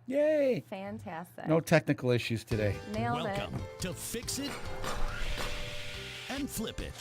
Yay. Fantastic. No technical issues today. Nailed Welcome to Fix It and Flip It.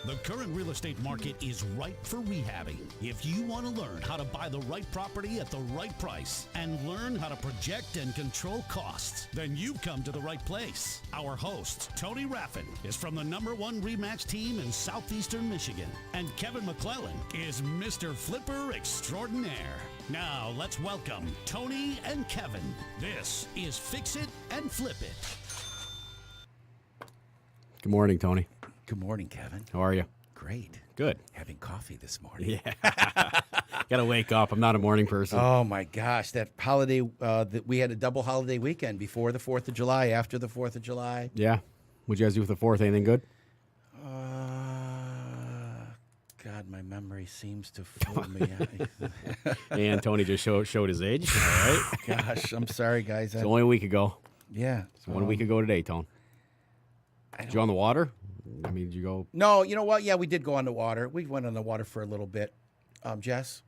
The current real estate market is ripe for rehabbing. If you want to learn how to buy the right property at the right price and learn how to project and control costs, then you've come to the right place. Our host, Tony Raffin, is from the #1 Rematch team in southeastern Michigan. And Kevin McClellan is Mr. Flipper Extraordinaire. Now, let's welcome Tony and Kevin. This is Fix It and Flip It. Good morning, Tony. Good morning, Kevin. How are you? Great. Good. Having coffee this morning. Yeah. Got to wake up. I'm not a morning person. Oh, my gosh. That holiday, that we had a double holiday weekend before the 4th of July, after the 4th of July. Yeah. What'd you guys do with the 4th? Anything good? God, my memory seems to fool me. And Tony just showed his age. All right. Gosh, I'm sorry, guys. It's only a week ago. Yeah. It's 1 week ago today, Tone. Did you on the water? I mean, did you go? No, you know what? Yeah, we did go on the water. We went on the water for a little bit. Jess?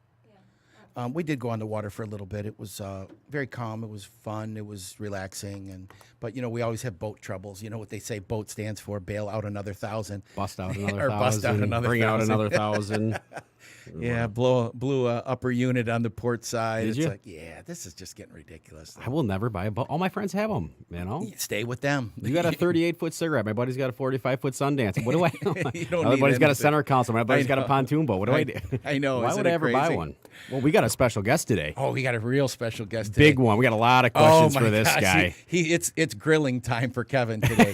Yeah. We did go on the water for a little bit. It was very calm. It was fun. It was relaxing. But, you know, we always have boat troubles. You know what they say boat stands for? Bail out another 1,000. Bust out another Or 1,000. bust out another Bring 1,000. out another 1,000. Yeah, blew a upper unit on the port side. Did it's you? like, yeah, this is just getting ridiculous. I will never buy a boat. All my friends have them, you know? Stay with them. You got a 38-foot cigarette. My buddy's got a 45-foot Sundance. What do I You don't My need buddy's got a anything. center console. My buddy's got a know. pontoon boat. What do I do? I know. Why Isn't would I it ever buy crazy? one? Well, we got a special guest today. Oh, we got a real special guest today. Big one. We got a lot of questions my for this gosh. guy. It's grilling time for Kevin today.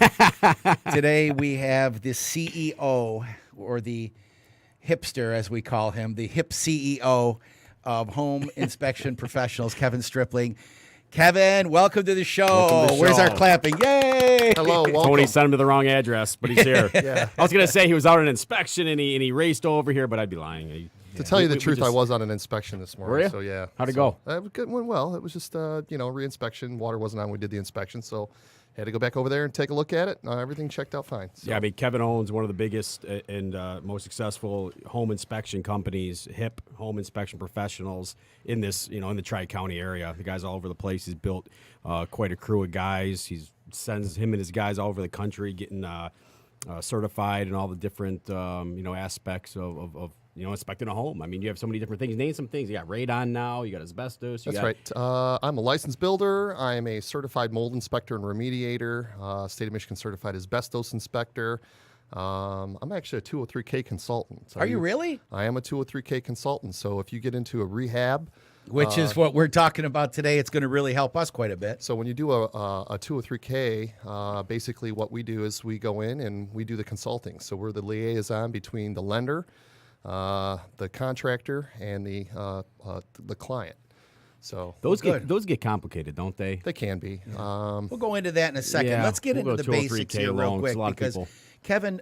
Today we have the CEO, or the hipster as we call him, the hip CEO of Home Inspection Professionals, Kevin Stripling. Kevin, welcome to the show. Welcome to the Where's show. our clapping? Yay! Hello, welcome. Tony sent him to the wrong address, but he's here. Yeah. I was going to say he was out on an inspection and he raced over here, but I'd be lying. To tell you the We truth, I just- was on an inspection this morning. Were you? So yeah. How'd it go? It went well. It was just re-inspection. Water wasn't on. We did the inspection, so had to go back over there and take a look at it. Everything checked out fine. So. Yeah, I mean, Kevin owns one of the biggest and most successful home inspection companies, HIP Home Inspection Professionals in this, in the Tri-County area. The guy's all over the place. He's built quite a crew of guys. He sends him and his guys all over the country getting certified in all the different, aspects of inspecting a home. I mean, you have so many different things. Name some things. You got radon now. You got asbestos. That's right. I'm a licensed builder. I'm a certified mold inspector and remediator. State of Michigan certified asbestos inspector. I'm actually a 203K consultant. So Are you really? I am a 203K consultant. So if you get into a rehab, Which is what we're talking about today. It's going to really help us quite a bit. so when you do a 203K, basically what we do is we go in and we do the consulting. So we're the liaison between the lender, the contractor, and the client. So Those Good. get complicated, don't they? they can be. We'll go into that in a second. Yeah, Let's get we'll into go the 2 or 3K basics here real along, 'cause quick a lot of because, people- Kevin,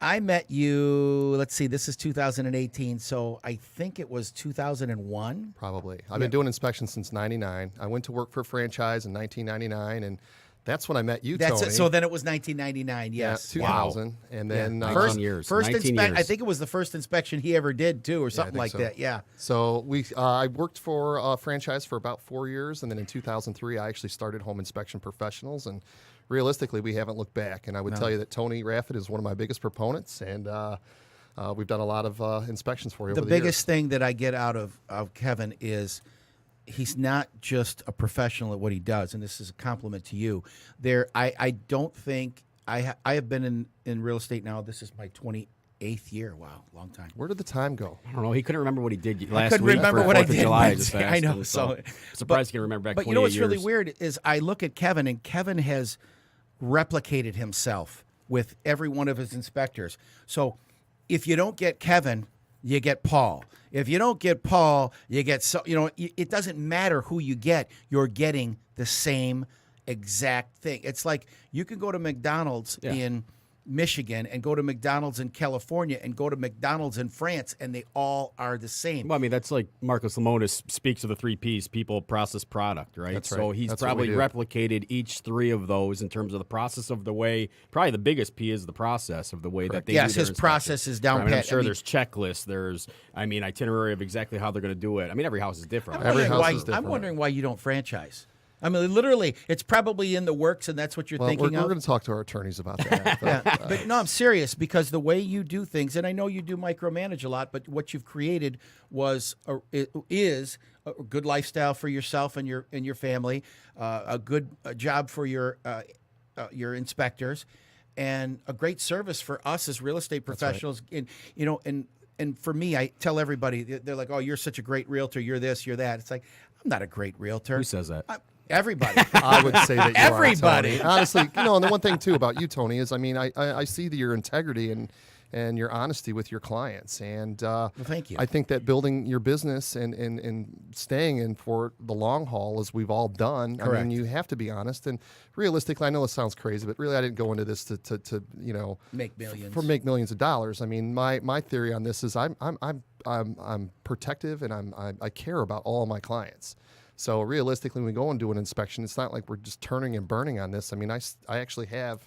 I met you, let's see, this is 2018, so I think it was 2001. Probably. I've been doing inspections since '99. I went to work for a franchise in 1999, and that's when I met you, That's Tony. it. So then it was 1999, yeah, yes. 2000, and then 19 years. First 19 inspection, years. I think it was the first inspection he ever did, too, or something think like so. that, yeah. So I worked for a franchise for about 4 years, and then in 2003, I actually started Home Inspection Professionals, and realistically, we haven't looked back. And I would tell you that Tony Raffit is one of my biggest proponents, and we've done a lot of inspections for you The over biggest thing that I get out of Kevin is he's not just a professional at what he does, and this is a compliment to you. I don't think I have been in real estate now. This is my 28th year. Wow, long time. Where did the time go? I don't know. He couldn't remember what he did last couldn't week remember for what I 4th of did July. Wednesday. Just I asked know, him, so- surprised he can remember back But 28 you know what's years. really weird is I look at Kevin, and Kevin has replicated himself with every one of his inspectors. So if you don't get Kevin, you get Paul. If you don't get Paul, you get it doesn't matter who you get, you're getting the same exact thing. It's like you can go to McDonald's Yeah. in Michigan and go to McDonald's in California and go to McDonald's in France, and they all are the same. Well, I mean, that's like Marcus Lemonis speaks of the 3 Ps: people, process, product, right? That's right. So he's That's what probably we do. replicated each 3 of those in terms of the process of the way. Probably the biggest P is the process of the way that they Yes, do their his process inspection. is down I mean, I'm pat. sure I mean- there's checklists. There's, itinerary of exactly how they're going to do it. I mean, every house is different. Every house why, is different. I'm wondering why you don't franchise. I mean, literally, it's probably in the works, and that's what you're Well, thinking we're of. going to talk to our attorneys about that. Yeah, but no, I'm serious, because the way you do things, and I know you do micromanage a lot, but what you've created is a good lifestyle for yourself and your family, a good job for your inspectors, and a great service for us as real estate professionals. And for me, I tell everybody, they're like, "Oh, you're such a great realtor. You're this, you're that." It's like, I'm not a great realtor. Who says that? Everybody. I would say that you Everybody. are, Tony. Honestly, and the one thing too about you, Tony, is I see your integrity and your honesty with your clients, and thank you. I think that building your business and staying in for the long haul, as we've all done. Correct. I mean, you have to be honest and realistically. I know this sounds crazy, but really, I didn't go into this to Make millions. make millions of dollars. I mean, my theory on this is I'm protective and I care about all of my clients. So realistically, when we go and do an inspection, it's not like we're just turning and burning on this. I mean, I actually have,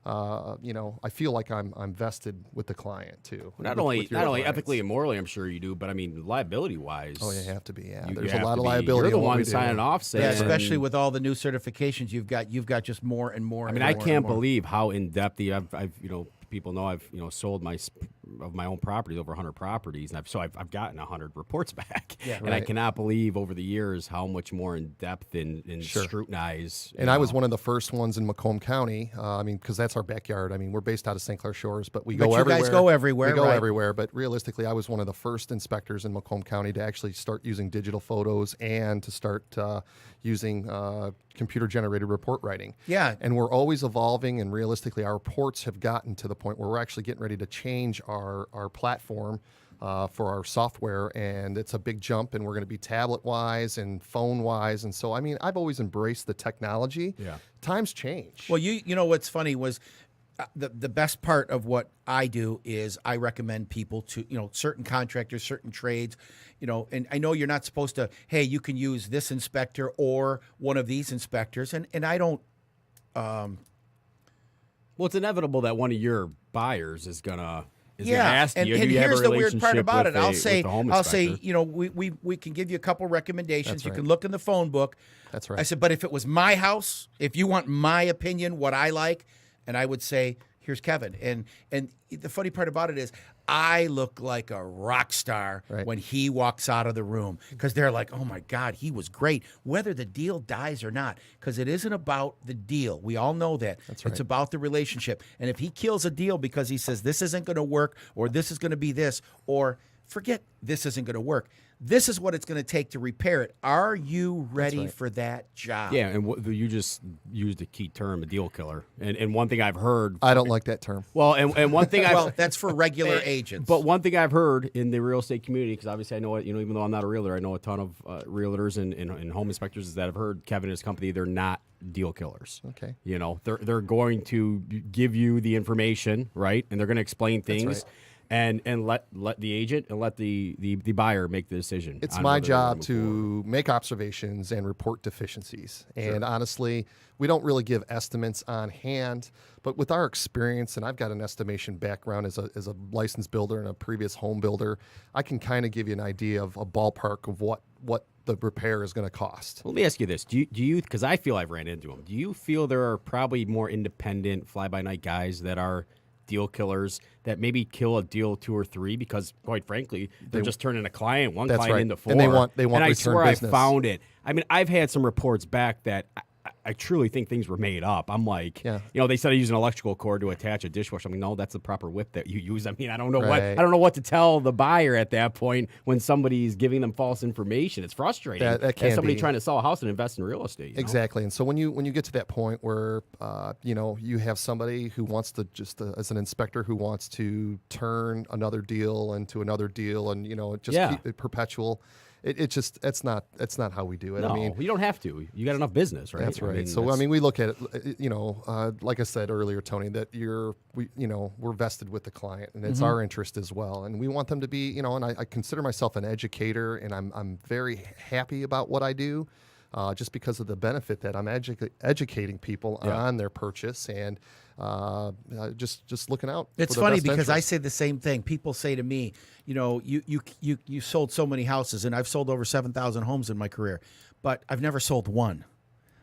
I feel like I'm vested with the client too. Not with only your clients. ethically and morally, I'm sure you do, but I mean, liability wise. Oh, you have to be. Yeah, you there's have a lot to of be. liability. You're the in what we one do. signing off, saying, Yeah, especially with all the new certifications you've got just more and more. I mean, I can't believe how in depth I've people know I've sold of my own properties, over 100 properties, and I've gotten 100 reports back, and I Right. cannot believe over the years how much more in depth and Sure. scrutinize. And I was one of the first ones in Macomb County. Because that's our backyard. I mean, we're based out of St. Clair Shores, but we But go you everywhere. guys go everywhere, We go right. everywhere. But realistically, I was one of the first inspectors in Macomb County to actually start using digital photos and to start using computer-generated report writing. Yeah. And we're always evolving. And realistically, our reports have gotten to the point where we're actually getting ready to change our platform for our software, and it's a big jump, and we're going to be tablet-wise and phone-wise, and so, I mean, I've always embraced the technology. Yeah. Times change. Well, you know what's funny was the best part of what I do is I recommend people to, certain contractors, certain trades, and I know you're not supposed to, hey, you can use this inspector or one of these inspectors, and I don't. Well, it's inevitable that one of your buyers is gonna Yeah, ask you. and do you have a here's the weird part relationship about with it. I'll with say, the home I'll say, inspector? we can give you a couple recommendations. That's You right. can look in the phone book. That's right. I said, but if it was my house, if you want my opinion, what I like, and I would say, here's Kevin. And the funny part about it is, I look like a rock star Right. when he walks out of the room, because they're like, oh my God, he was great, whether the deal dies or not, because it isn't about the deal. We all know that. That's right. It's about the relationship. And if he kills a deal because he says this isn't going to work, or this is going to be this, or forget this isn't going to work, this is what it's going to take to repair it. Are you ready right. for that job? Yeah, and you just used a key term, a deal killer. And one thing I've heard. I don't like that term. Well, and one thing Well, that's for regular agents. But one thing I've heard in the real estate community, because obviously I know it, even though I'm not a realtor, I know a ton of realtors and home inspectors that have heard Kevin and his company, they're not deal killers. Okay. They're going to give you the information, right? And they're going to explain things. right. And let the agent and let the buyer make the decision. It's on my whether they're gonna job move to forward. make observations and report deficiencies. And honestly, we don't really give estimates on hand, but with our experience, and I've got an estimation background as a licensed builder and a previous home builder, I can kind of give you an idea of a ballpark of what the repair is going to cost. Let me ask you this: Do you? Because I feel I've ran into them. Do you feel there are probably more independent, fly-by-night guys that are deal killers that maybe kill a deal 2 or 3 because, quite frankly, they're just turning a client, one That's client right. into 4, And they want and I return swear business. I found it. I mean, I've had some reports back that I truly think things were made up. I'm like, Yeah. they said I use an electrical cord to attach a dishwasher. I'm like, no, that's the proper whip that you use. I mean, I don't know Right. what to tell the buyer at that point when somebody's giving them false information. It's frustrating. That can as somebody be. trying to sell a house and invest in real estate. Exactly. And so when you get to that point where you have somebody who wants to just as an inspector who wants to turn another deal into another deal and just Yeah. keep it perpetual, that's not how we do it. No, I mean, you don't have to. You got enough business, right? that's right. So I mean, we look at it, like I said earlier, Tony, that we're vested with the client, and it's our interest as well, and we want them to be, and I consider myself an educator, and I'm very happy about what I do. Just because of the benefit that I'm educating people on their purchase and just looking out. It's for funny best because I interest. say the same thing. People say to me, you sold so many houses, and I've sold over 7,000 homes in my career, but I've never sold one.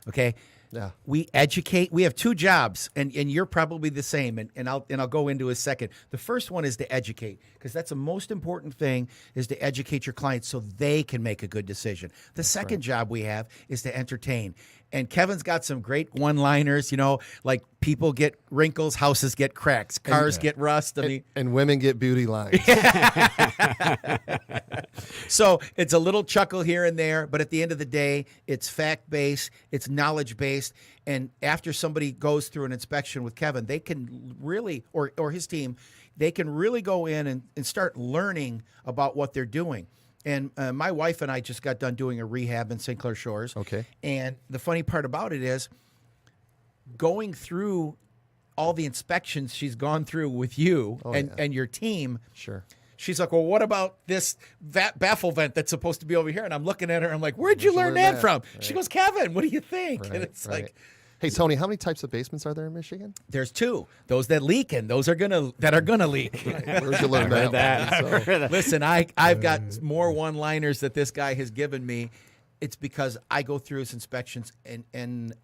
Okay. Yeah. We educate. We have two jobs, and you're probably the same. And I'll go into a second. The first one is to educate, because that's the most important thing, is to educate your clients so they can make a good decision. The second job we have is to entertain. And Kevin's got some great one-liners, like people get wrinkles, houses get cracks, cars get rust. And women get beauty lines. So it's a little chuckle here and there, but at the end of the day, it's fact-based, it's knowledge-based, and after somebody goes through an inspection with Kevin, they can really, or his team, they can really go in and start learning about what they're doing. And my wife and I just got done doing a rehab in St. Clair Shores. Okay. And the funny part about it is going through all the inspections she's gone through with you and your team. Sure. She's like, well, what about this baffle vent that's supposed to be over here? And I'm looking at her. I'm like, where'd you learn that from? Right. She goes, Kevin, what do you think? Right, and it's right. like, hey, Tony, how many types of basements are there in Michigan? there's two. Those that leak and those that are gonna leak. Where'd you learn that? So, Listen, I've got more one-liners that this guy has given me. It's because I go through his inspections and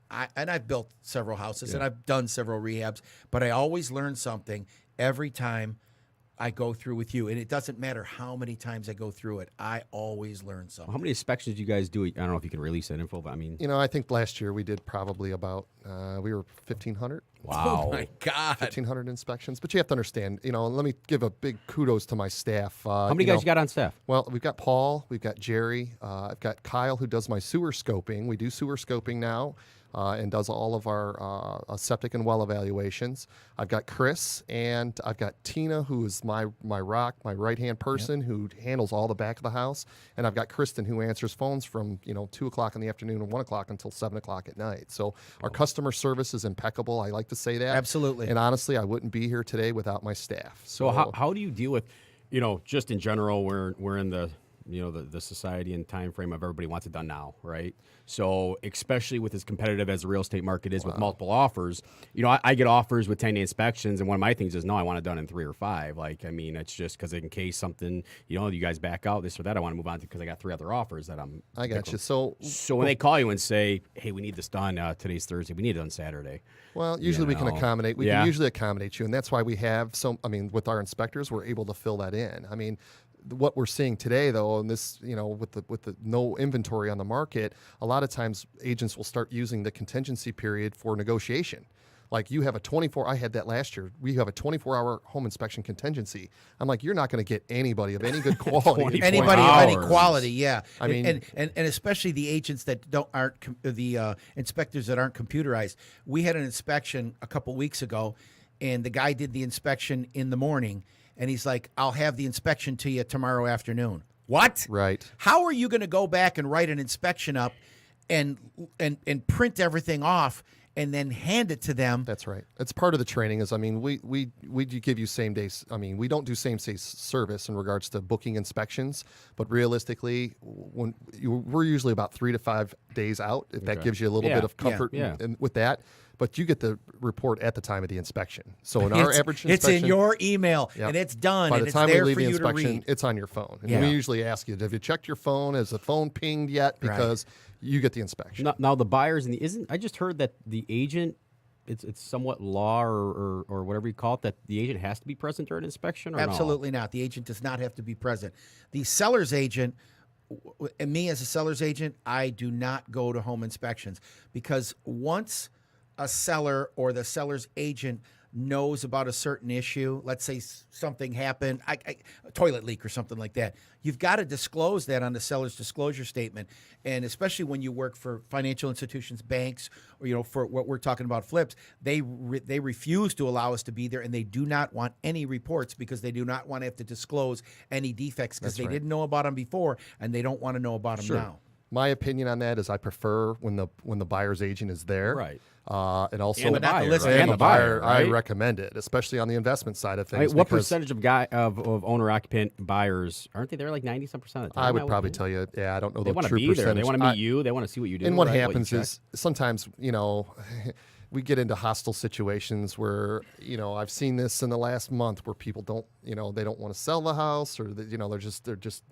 I've built several houses and I've done several rehabs, but I always learn something every time I go through with you, and it doesn't matter how many times I go through it. I always learn something. How many inspections do you guys do? I don't know if you can release that info, but I mean, I think last year we did probably about we were 1,500. wow. Oh my God! 1,500 inspections. But you have to understand, let me give a big kudos to my staff. How many guys you got on staff? Well, we've got Paul, we've got Jerry, I've got Kyle who does my sewer scoping. We do sewer scoping now. And does all of our septic and well evaluations. I've got Chris, and I've got Tina, who is my right-hand person who handles all the back of the house. And I've got Kristen, who answers phones from 2 o'clock in the afternoon and 1 o'clock until 7 o'clock at night. So our customer service is impeccable. I like to say that. Absolutely. And honestly, I wouldn't be here today without my staff. So how do you deal with, just in general, we're in the the society and time frame of everybody wants it done now, right? So especially with as competitive as the real estate market is with multiple offers, I get offers with 10-day inspections, and one of my things is, no, I want it done in 3 or 5. It's just because in case something, you guys back out, this or that, I want to move on to because I got 3 other offers that I got you. So when they call you and say, hey, we need this done, today's Thursday, we need it done Saturday. Well, usually we can accommodate. We can usually accommodate you, and that's why we have with our inspectors, we're able to fill that in. What we're seeing today, though, and this, with the no inventory on the market, a lot of times agents will start using the contingency period for negotiation. Like you have I had that last year. We have a 24-hour home inspection contingency. I'm like, you're not going to get anybody of any good quality. Anybody of any quality, yeah. I mean, and especially the agents that aren't the inspectors that aren't computerized. We had an inspection a couple weeks ago, and the guy did the inspection in the morning. And he's like, I'll have the inspection to you tomorrow afternoon. What? Right. How are you going to go back and write an inspection up and print everything off and then hand it to them? That's right. It's part of the training. We give you same days. We don't do same day service in regards to booking inspections, but realistically, we're usually about 3 to 5 days out. If that gives you a little bit of comfort with that. But you get the report at the time of the inspection. So in our average inspection, it's in your email and it's done. By and the time it's there we leave for the you inspection, it's on your phone. And we usually ask you, have you checked your phone? Has the phone pinged yet? Because you get the inspection. Now the buyers and I just heard that the agent, it's somewhat law or whatever you call it, that the agent has to be present during inspection. Or Absolutely not. The agent does not have to be present. The seller's agent. And me as a seller's agent, I do not go to home inspections because once a seller or the seller's agent knows about a certain issue, let's say something happened, a toilet leak or something like that, you've got to disclose that on the seller's disclosure statement. And especially when you work for financial institutions, banks, or for what we're talking about, flips, they refuse to allow us to be there, and they do not want any reports because they do not want to have to disclose any defects because they didn't know about them before, and they don't want to know about them now. My opinion on that is I prefer when the buyer's agent is there. Right. And also And the buyer, right? and the buyer, right? I recommend it, especially on the investment side of things. What because percentage of owner-occupant buyers, aren't they there like 90-some% of the time? I would probably tell you, I don't know They the want to true be percentage. there. They want to meet you. They want to see what you do. And what right? happens you is sometimes, we get into hostile situations where, I've seen this in the last month where people don't, they don't want to sell the house, or they're just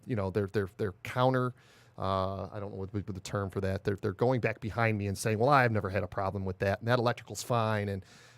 they're counter. I don't know what the term for that. They're going back behind me and saying, "Well, I've never had a problem with that, and that electrical's fine."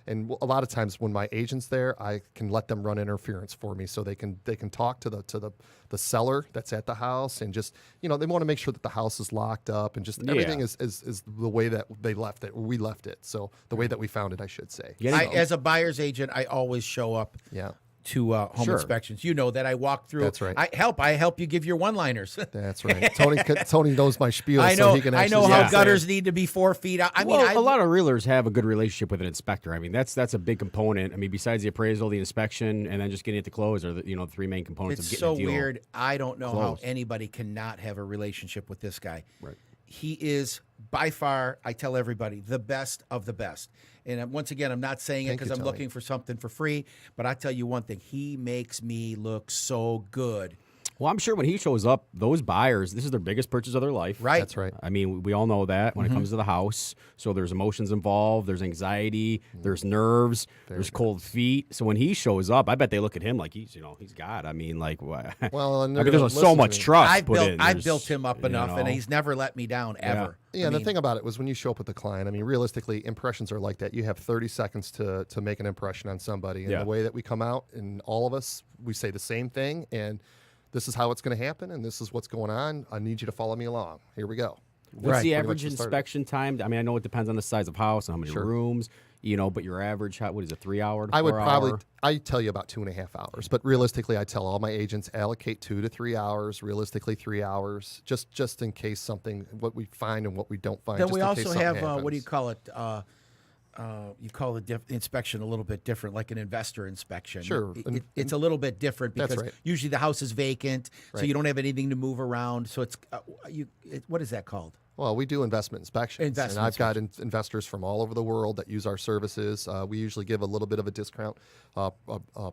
And a lot of times when my agent's there, I can let them run interference for me, so they can talk to the seller that's at the house, and just they want to make sure that the house is locked up and just everything is the way that they left it, or we left it. So the way that we found it, I should say. As a buyer's agent, I always show up. Yeah. To home inspections, that I walk through. That's right. I help you give your one-liners. That's right. Tony knows my spiel. I know. So he can I know how gutters need to be 4 feet out. I mean, a lot of realtors have a good relationship with an inspector. I mean, that's a big component. I mean, besides the appraisal, the inspection, and then just getting it to close are the three main components of it's getting so a deal. weird. I don't know closed. how anybody cannot have a relationship with this guy. Right. He is by far, I tell everybody, the best of the best. And once again, I'm not saying it because I'm looking for something for free, but I tell you one thing, he makes me look so good. Well, I'm sure when he shows up, those buyers, this is their biggest purchase of their life. Right. That's right. I mean, we all know that when it comes to the house. So there's emotions involved, there's anxiety, there's nerves, there's cold feet. So when he shows up, I bet they look at him like he's God. I mean, like, well, and I mean, there's so much trust. I've built him up enough, and he's never let me down ever. Yeah, and the thing about it was when you show up with the client, I mean, realistically, impressions are like that. You have 30 seconds to make an impression on somebody. And the way that we come out, and all of us, we say the same thing, and this is how it's going to happen, and this is what's going on. I need you to follow me along. Here we go. What's the average inspection time? I mean, I know it depends on the size of house and how many rooms, but your average, what is it, 3 hour to 4 hour? I would probably, I tell you about 2.5 hours, but realistically, I tell all my agents allocate 2 to 3 hours, realistically 3 hours, just in case what we find and what we don't find. Then just we in also case have, happens. what do you call it? You call the inspection a little bit different, like an investor inspection. Sure. It's a little bit different because That's right. usually the house is vacant, so Right. you don't have anything to move around. So it's what is that called? Well, we do investment inspections, and I've got investors from all over the world that use our services. We usually give a little bit of a discount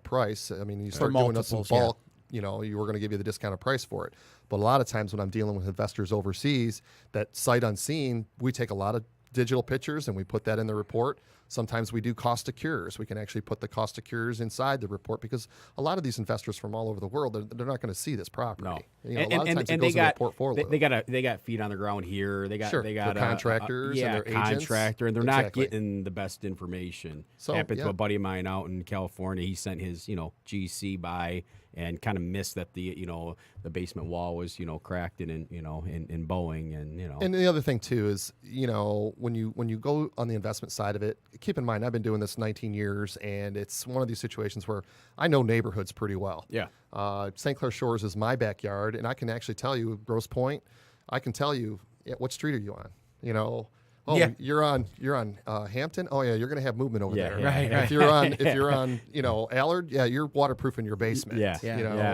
price. I mean, you start doing us in bulk, you were going to give you the discounted price for it. But a lot of times when I'm dealing with investors overseas, that sight unseen, we take a lot of digital pictures and we put that in the report. Sometimes we do cost of cures. We can actually put the cost of cures inside the report because a lot of these investors from all over the world, they're not going to see this property. No. A lot of times it goes in their portfolio. They got feet on the ground here. They got They're contractors and they're agents. Contractor, and they're not getting the best information. So, happened to a buddy of mine out in California. He sent his GC by and kind of missed that the basement wall was cracked and in bowing and And the other thing too is when you go on the investment side of it, keep in mind I've been doing this 19 years and it's one of these situations where I know neighborhoods pretty well. Yeah. St. Clair Shores is my backyard, and I can actually tell you Grosse Pointe. I can tell you what street are you on? You're on Hampton. Oh yeah, you're going to have movement over there. Right. If you're on Allard, you're waterproofing your basement. Yeah.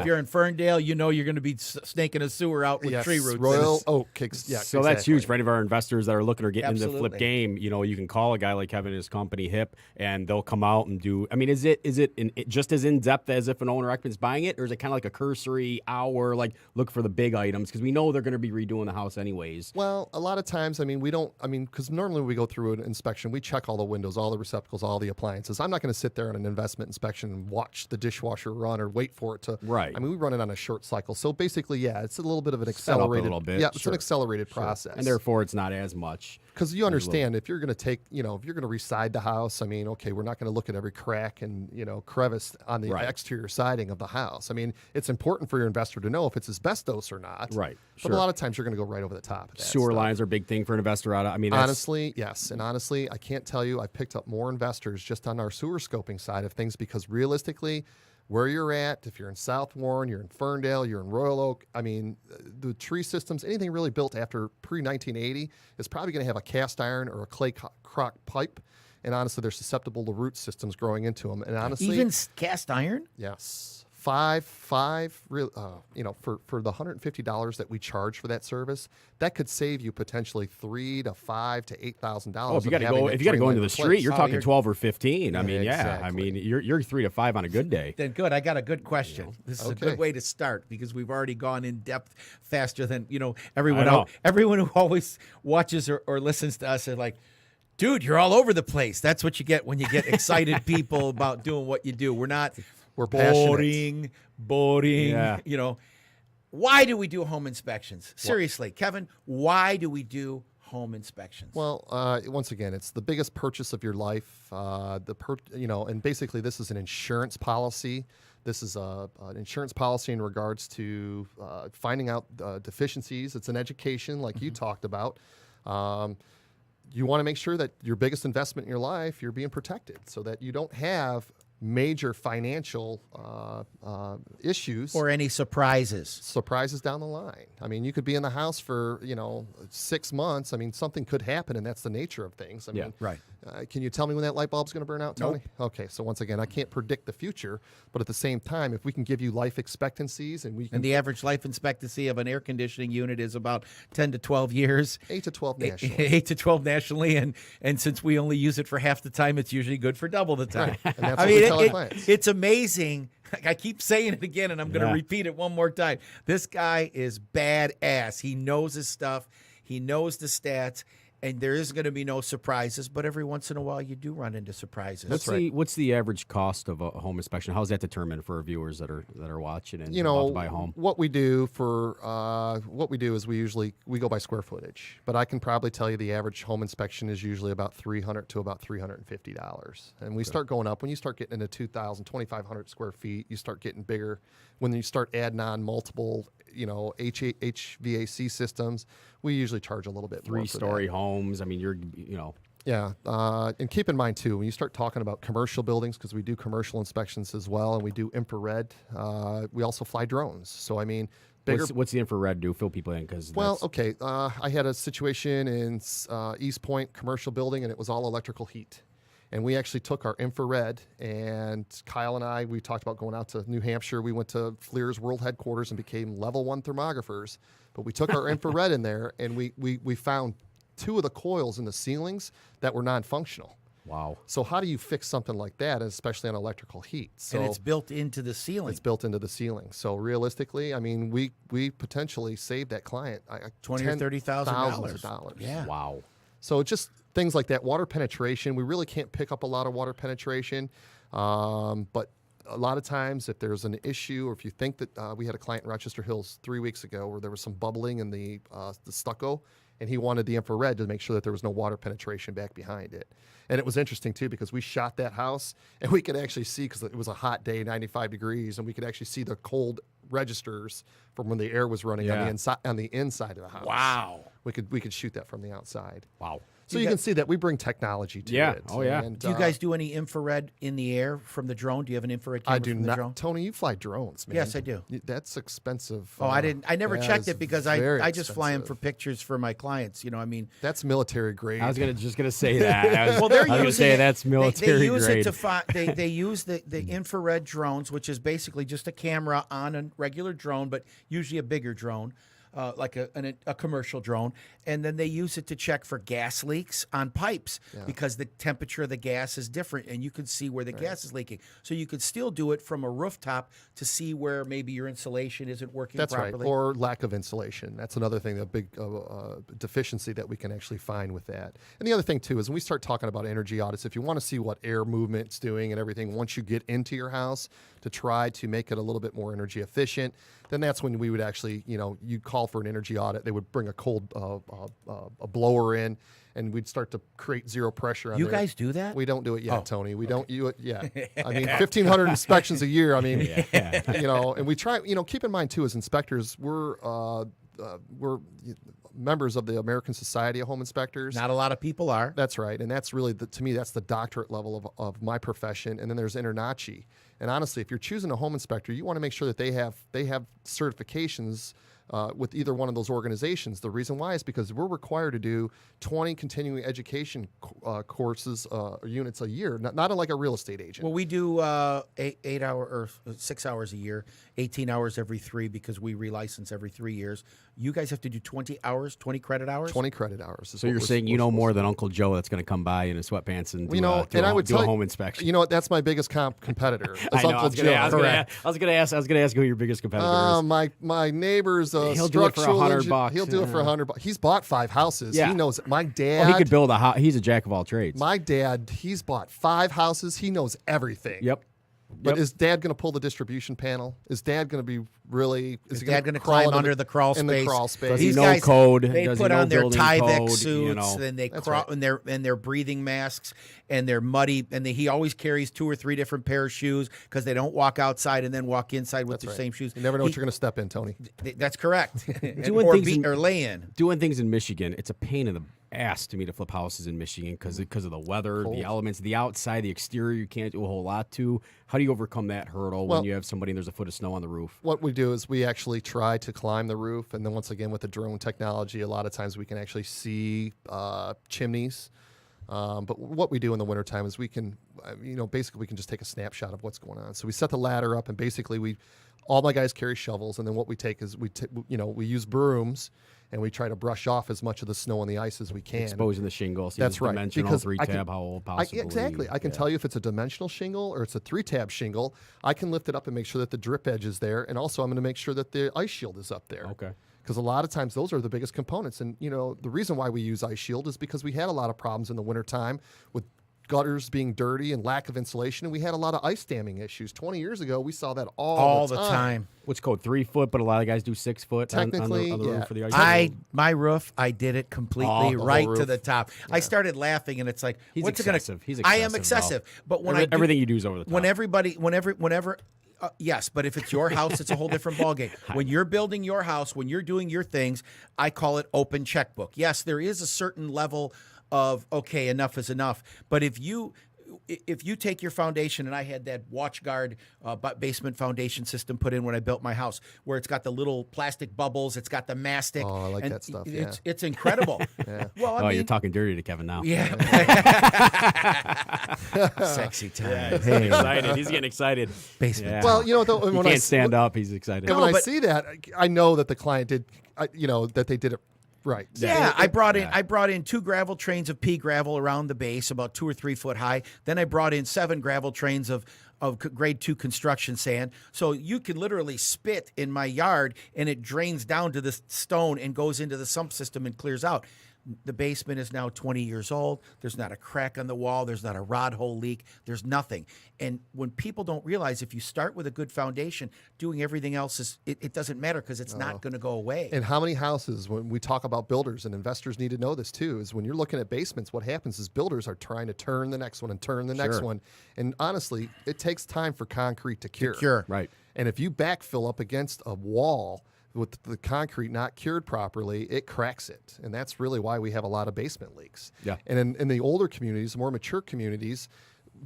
If you're in Ferndale, you're going to be snaking a sewer out with tree roots. Royal Oak kicks. So that's huge for any of our investors that are looking or getting into the flip Absolutely. game. You can call a guy like Kevin and his company HIP, and they'll come out and do. I mean, is it just as in depth as if an owner occupant's buying it, or is it kind of like a cursory hour, like look for the big items because we know they're going to be redoing the house anyways? Well, a lot of times, because normally when we go through an inspection, we check all the windows, all the receptacles, all the appliances. I'm not going to sit there on an investment inspection and watch the dishwasher run or wait for it to. Right. I mean, we run it on a short cycle. So basically, it's a little bit of an Set up a accelerated. little bit, Yeah, it's an accelerated process. And therefore, it's not as much. Because you understand, if you're going to take, if you're going to reside the house, I mean, okay, we're not going to look at every crack and, crevice on the exterior siding of the house. I mean, it's important for your investor to know if it's asbestos or not. Right. But a lot of times you're going to go right over the top of that Sewer stuff. lines are a big thing for an investor. I mean, honestly, yes. And honestly, I can't tell you, I've picked up more investors just on our sewer scoping side of things because realistically, where you're at, if you're in South Warren, you're in Ferndale, you're in Royal Oak, I mean, the tree systems, anything really built after pre-1980 is probably going to have a cast iron or a clay crock pipe. And honestly, they're susceptible to root systems growing into them. And honestly, Even cast iron? yes. For the $150 that we charge for that service, that could save you potentially $3,000 to $5,000 to $8,000. Oh, if you got to go into the street, you're talking 12 or 15. I mean, exactly. I mean, you're 3 to 5 on a good day. Then good. I got a good question. This is a good way to start because we've already gone in depth faster than everyone. Everyone who always watches or listens to us are like, dude, you're all over the place. That's what you get when you get excited people about doing what you do. We're passionate. Boring. Yeah. Why do we do home inspections? Seriously, Kevin, why do we do home inspections? Well, once again, it's the biggest purchase of your life. And basically this is an insurance policy. This is an insurance policy in regards to finding out deficiencies. It's an education like you talked about. You want to make sure that your biggest investment in your life, you're being protected so that you don't have major financial issues or any surprises down the line. I mean, you could be in the house for 6 months. I mean, something could happen, and that's the nature of things. I mean, right. Can you tell me when that light bulb's going to burn out, Tony? Nope. Okay, so once again, I can't predict the future, but at the same time, if we can give you life expectancies and the average life expectancy of an air conditioning unit is about 10 to 12 years. 8 to 12 nationally. 8 to 12 nationally, and since we only use it for half the time, it's usually good for double the time. Right. And that's what we tell our clients. It's amazing. I keep saying it again, and I'm going to repeat it one more time. This guy is badass. He knows his stuff. He knows the stats. And there is going to be no surprises, but every once in a while you do run into surprises. What's the average cost of a home inspection? How's that determined for our viewers that are watching and about to buy a home? What we do is we go by square footage, but I can probably tell you the average home inspection is usually about $300 to about $350. And we start going up when you start getting into 2,000, 2,500 square feet. You start getting bigger when you start adding on multiple HVAC systems. We usually charge a little bit more. 3-story homes. I mean, Yeah, and keep in mind, too, when you start talking about commercial buildings, because we do commercial inspections as well, and we do infrared, we also fly drones. So, I mean, bigger. What's the infrared do? Fill people in. I had a situation in East Point commercial building, and it was all electrical heat. And we actually took our infrared, and Kyle and I, we talked about going out to New Hampshire. We went to FLIR's world headquarters and became level 1 thermographers. But we took our infrared in there, and we found 2 of the coils in the ceilings that were non-functional. Wow. So how do you fix something like that, especially on electrical heat? So and it's built into the ceiling. It's built into the ceiling. So realistically, I mean, we potentially saved that client $20,000 or $30,000. Yeah. Wow. So just things like that. Water penetration. We really can't pick up a lot of water penetration, but a lot of times if there's an issue or if you think that we had a client in Rochester Hills 3 weeks ago where there was some bubbling in the stucco, and he wanted the infrared to make sure that there was no water penetration back behind it. And it was interesting, too, because we shot that house, and we could actually see, because it was a hot day, 95 degrees, and we could actually see the cold registers from when the air was running on the inside of the house. Wow. We could shoot that from the outside. Wow. So you can see that we bring technology to it. Oh, yeah. And, do you guys do any infrared in the air from the drone? Do you have an infrared camera I do from the not. drone? Tony, you fly drones, man. Yes, I do. That's expensive. Oh, I didn't. I never checked it because I just fly them for expensive. pictures for my clients. I mean, That's military grade. I was just gonna say that. well, they're I was gonna using say it. that's military They use grade. it to they use the infrared drones, which is basically just a camera on a regular drone, but usually a bigger drone. Like a commercial drone, and then they use it to check for gas leaks on pipes because the temperature of the gas is different, and you can see where the gas is leaking. So you could still do it from a rooftop to see where maybe your insulation isn't working properly. That's right, or lack of insulation. That's another thing, a big deficiency that we can actually find with that. And the other thing, too, is when we start talking about energy audits, if you want to see what air movement's doing and everything once you get into your house to try to make it a little bit more energy efficient, then that's when we would actually, you call call for an energy audit. They would bring a cold a blower in, and we'd start to create zero pressure on You there. guys do that? We don't do it yet, Oh, Tony. We don't do it yet. I mean, 1,500 inspections a year. I mean, you know, and we try. You know, keep in mind too, as inspectors, we're members of the American Society of Home Inspectors. Not a lot of people are. That's right, and that's really to me that's the doctorate level of my profession. And then there's InterNACHI. And honestly, if you're choosing a home inspector, you want to make sure that they have certifications with either one of those organizations. The reason why is because we're required to do 20 continuing education courses or units a year, not unlike a real estate agent. Well, we do 8 hour or 6 hours a year, 18 hours every 3 because we relicense every 3 years. You guys have to do 20 hours, 20 credit hours? 20 credit hours. So you're saying you know more than Uncle Joe that's going to come by in his sweatpants and do, I would do a tell home inspection. You know what? That's my biggest competitor. I know. Uncle Joe. I was going to ask who your biggest competitor is. My neighbor's He'll do it for $100. He'll do it for $100. He's bought 5 houses. Yeah. He knows it. My dad. Well, he could build a house. He's a jack of all trades. My dad. He's bought 5 houses. He knows everything. Yep. But is Dad going to pull the distribution panel? Is Dad going to be really? Is Dad going to climb under the crawl space? In the crawl space. Does he These know guys, code? They Does he put know on their building Tyvek code? suits, You know. and they That's crawl, right. and their breathing masks, and they're muddy, and he always carries 2 or 3 different pair of shoes because they don't walk outside and then walk inside with the same shoes. You never know what you're going to step in, Tony. That's correct. Doing things or lay in. Doing things in Michigan, it's a pain in the ass to me to flip houses in Michigan because of the weather, the elements, the outside, the exterior. You can't do a whole lot to. How do you overcome that hurdle when you have somebody and there's a foot of snow on the roof? What we do is we actually try to climb the roof, and then once again with the drone technology, a lot of times we can actually see chimneys. But what we do in the wintertime is we can, basically we can just take a snapshot of what's going on. So we set the ladder up, and basically all my guys carry shovels, and then what we take is we use brooms, and we try to brush off as much of the snow and the ice as we can. Exposing the shingle. So That's right. Dimensional, Because 3-tab, how old possibly. Exactly. I can tell you if it's a dimensional shingle or it's a 3-tab shingle. I can lift it up and make sure that the drip edge is there, and also I'm going to make sure that the ice shield is up there. Okay. Because a lot of times those are the biggest components. And, the reason why we use ice shield is because we had a lot of problems in the wintertime with gutters being dirty and lack of insulation, and we had a lot of ice damming issues. 20 years ago, we saw that all the time. What's code 3 foot, but a lot of guys do 6 foot Technically, on the roof for the ice. My roof, I did it completely right to the top. I started laughing, and it's like, He's what's excessive. it He's going to? I am excessive, excessive, but when everything you do is over the top. Whenever. Yes, but if it's your house, it's a whole different ballgame. When you're building your house, when you're doing your things, I call it open checkbook. Yes, there is a certain level of, okay, enough is enough. But if you take your foundation, and I had that WatchGuard basement foundation system put in when I built my house, where it's got the little plastic bubbles, it's got the mastic. Oh, I like that stuff. It's incredible. Well, I mean, you're talking dirty to Kevin now. Yeah. Sexy time. Yeah, he's getting excited. He's getting excited. Basement. Yeah. Well, he can't stand up. He's excited. And when I see that, I know that the client did, that they did it right. Yeah, I brought in 2 gravel trains of pea gravel around the base, about 2 or 3 foot high. Then I brought in 7 gravel trains of grade 2 construction sand. So you can literally spit in my yard, and it drains down to the stone and goes into the sump system and clears out. The basement is now 20 years old. There's not a crack on the wall. There's not a rod hole leak. There's nothing. And when people don't realize, if you start with a good foundation, doing everything else it doesn't matter, because it's not going to go away. And how many houses, when we talk about builders, and investors need to know this too, is when you're looking at basements, what happens is builders are trying to turn the next one and turn the next one. And honestly, it takes time for concrete to cure. Right. And if you backfill up against a wall with the concrete not cured properly, it cracks it. And that's really why we have a lot of basement leaks. Yeah. And in the older communities, more mature communities,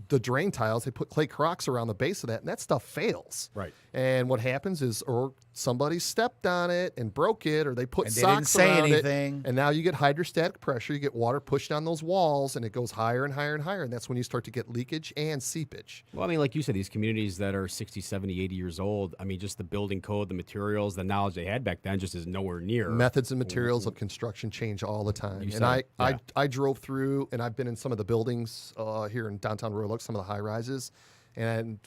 the drain tiles, they put clay crocks around the base of that, and that stuff fails. Right. And what happens is, or somebody stepped on it and broke it, or they put And they socks didn't say around anything. it. And now you get hydrostatic pressure, you get water pushed on those walls, and it goes higher and higher and higher. And that's when you start to get leakage and seepage. Well, I mean, like you said, these communities that are 60, 70, 80 years old, I mean, just the building code, the materials, the knowledge they had back then just is nowhere near. Methods and materials of construction change all the time. I drove through, and I've been in some of the buildings here in downtown Royal Oak, some of the high rises, and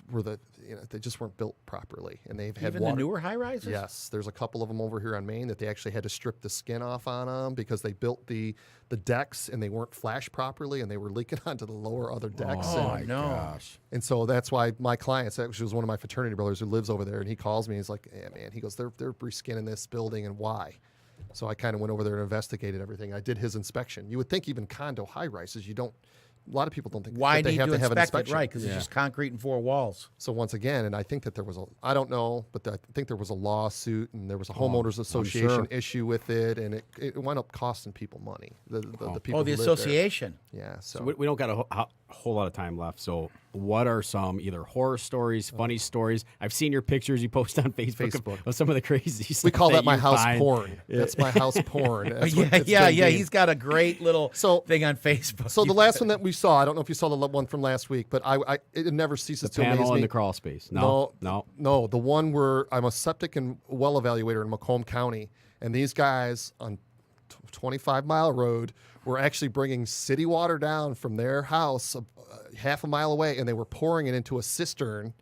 they just weren't built properly, and they've had Even water. the newer high rises? Yes, there's a couple of them over here on Main that they actually had to strip the skin off on them because they built the decks and they weren't flashed properly, and they were leaking onto the lower other decks. Oh, and, no. Gosh. and so that's why my clients, actually was one of my fraternity brothers who lives over there, and he calls me. He's like, "Yeah, man," he goes, "They're reskinning this building, and why?" So I kind of went over there and investigated everything. I did his inspection. You would think even condo high rises, you don't. A lot of people don't think Why that they need have to to have an inspect it? inspection. Right, because it's just concrete and four walls. So once again, and I think that there was I don't know, but I think there was a lawsuit and there was a homeowners association sure. issue with it, and it wound up costing people money. The people. Oh, the who lived there. association. Yeah. So, So we don't got a whole lot of time left. So what are some either horror stories, funny stories? I've seen your pictures you post on Facebook. Of some of the crazy stuff. we call that my you house find. porn. That's my house porn. That's what it's Yeah. been deemed. He's got a great little thing on Facebook. So the last one that we saw, I don't know if you saw the one from last week, but it never ceases to amaze Panel me. in the crawl space. No. No, the one where I'm a septic and well evaluator in Macomb County, and these guys on 25-mile road were actually bringing city water down from their house half a mile away, and they were pouring it into a cistern,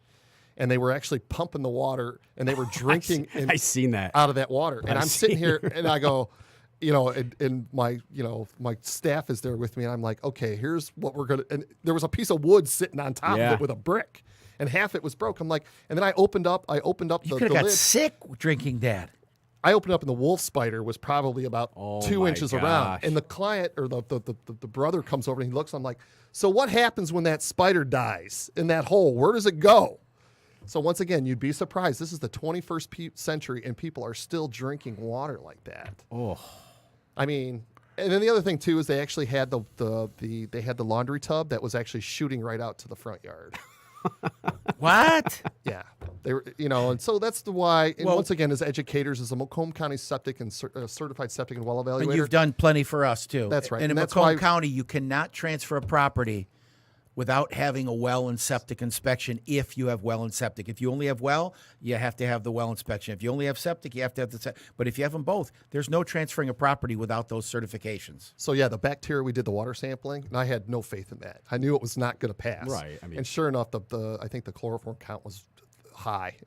and they were actually pumping the water, and they were drinking I seen that. out of that water. And I've I'm sitting seen here, and I go, and my staff is there with me, and I'm like, okay, here's what we're gonna. And there was a piece of wood sitting on top of Yeah. it with a brick, and half it was broke. I'm like, and then I opened up you the could have got lid. sick drinking that. I opened up, and the wolf spider was probably about Oh 2 my inches gosh. around. And the client or the brother comes over and he looks. I'm like, so what happens when that spider dies in that hole? Where does it go? So once again, you'd be surprised. This is the 21st century, and people are still drinking water like that. Oh. I mean, and then the other thing too is they actually had they had the laundry tub that was actually shooting right out to the front yard. What? Yeah, they were, and so that's the why. And Well- once again, as educators, as a Macomb County septic and certified septic and well evaluator, And you've done plenty for us too. That's right. And in And that's Macomb why- County, you cannot transfer a property without having a well and septic inspection if you have well and septic. If you only have well, you have to have the well inspection. If you only have septic, you have to have the septic. But if you have them both, there's no transferring a property without those certifications. So yeah, the bacteria, we did the water sampling, and I had no faith in that. I knew it was not going to pass. Right, I mean- and sure enough, I think the chloroform count was high.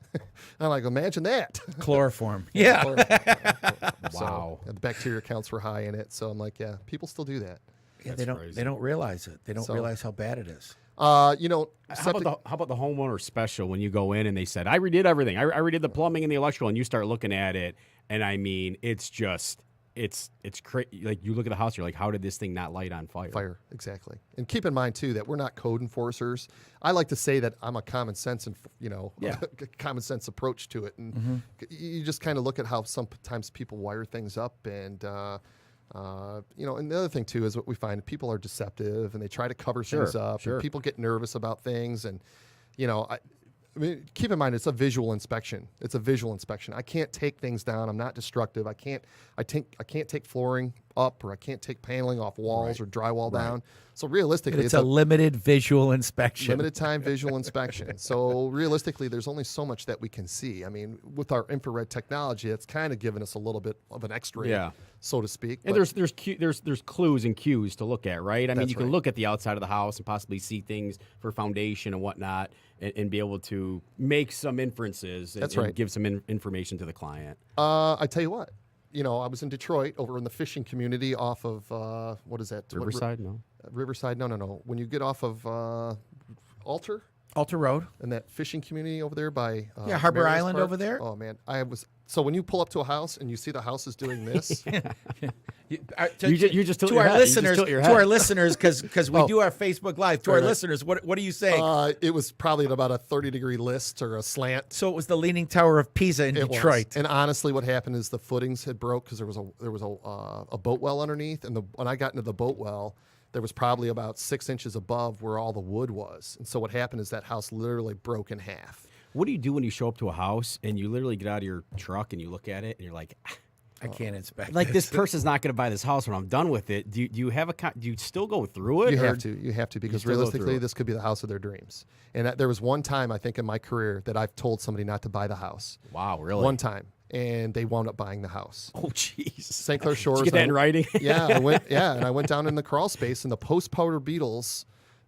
I'm like, imagine that. Chloroform. Yeah. Wow. So, the bacteria counts were high in it. So I'm like, yeah, people still do that. Yeah, That's crazy. they don't realize it. They don't So- realize how bad it is. How Septic, about the homeowner special when you go in and they said, I redid everything. I redid the plumbing and the electrical, and you start looking at it, and I mean, it's just, it's crazy. Like, you look at the house, you're like, how did this thing not light on fire? fire, exactly. And keep in mind too that we're not code enforcers. I like to say that I'm a common sense and Yeah. common sense approach to it, and you just kind of look at how sometimes people wire things up, and and the other thing too is what we find: people are deceptive and they try to cover things up. Sure. And people get nervous about things, and I mean, keep in mind it's a visual inspection. It's a visual inspection. I can't take things down. I'm not destructive. I can't take flooring up, or I can't take paneling off walls or drywall down. So realistically, It's a limited visual inspection. limited time visual inspection. So realistically, there's only so much that we can see. I mean, with our infrared technology, it's kind of given us a little bit of an X-ray, Yeah. so to speak. And But there's clues and cues to look at, right? I mean, That's you can right. look at the outside of the house and possibly see things for foundation and whatnot, and be able to make some inferences. That's and right. give some information to the client. I tell you what, I was in Detroit over in the fishing community off of what is that? Riverside, no. Riverside? No. When you get off of Alter Alter Road. and that fishing community over there by Harbor Marius Island Park. over there. Oh man, so when you pull up to a house and you see the house is doing this, You just tilt to your our head. You just listeners, tilt your to head. our listeners, because we Oh. do our Facebook Live. To our Right. listeners, what are you saying? it was probably at about a 30-degree list or a slant. So it was the Leaning Tower of Pisa in It was. Detroit. And honestly, what happened is the footings had broke because there was a boat well underneath, and when I got into the boat well, there was probably about 6 inches above where all the wood was. And so what happened is that house literally broke in half. What do you do when you show up to a house and you literally get out of your truck and you look at it and you're like, I can't inspect. like this person's not going to buy this house when I'm done with it. Do you have do you still go through it? You or- have to, because still go through realistically, it. this could be the house of their dreams. And there was one time, I think, in my career that I've told somebody not to buy the house. Wow, really? One time. And they wound up buying the house. Oh, jeez. St. Clair Shores. Did you get that in writing? and I went down in the crawl space, and the post-powder beetles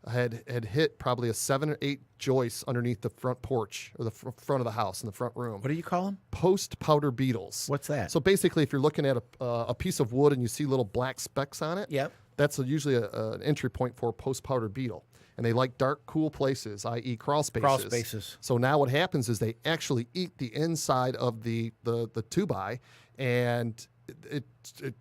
had hit probably a 7 or 8 joists underneath the front porch or the front of the house in the front room. What do you call them? Post powder beetles. What's that? So basically, if you're looking at a piece of wood and you see little black specks on it, Yep. that's usually an entry point for a post powder beetle. And they like dark, cool places, i.e. crawl spaces. Crawl spaces. So now what happens is they actually eat the inside of the tubi, and it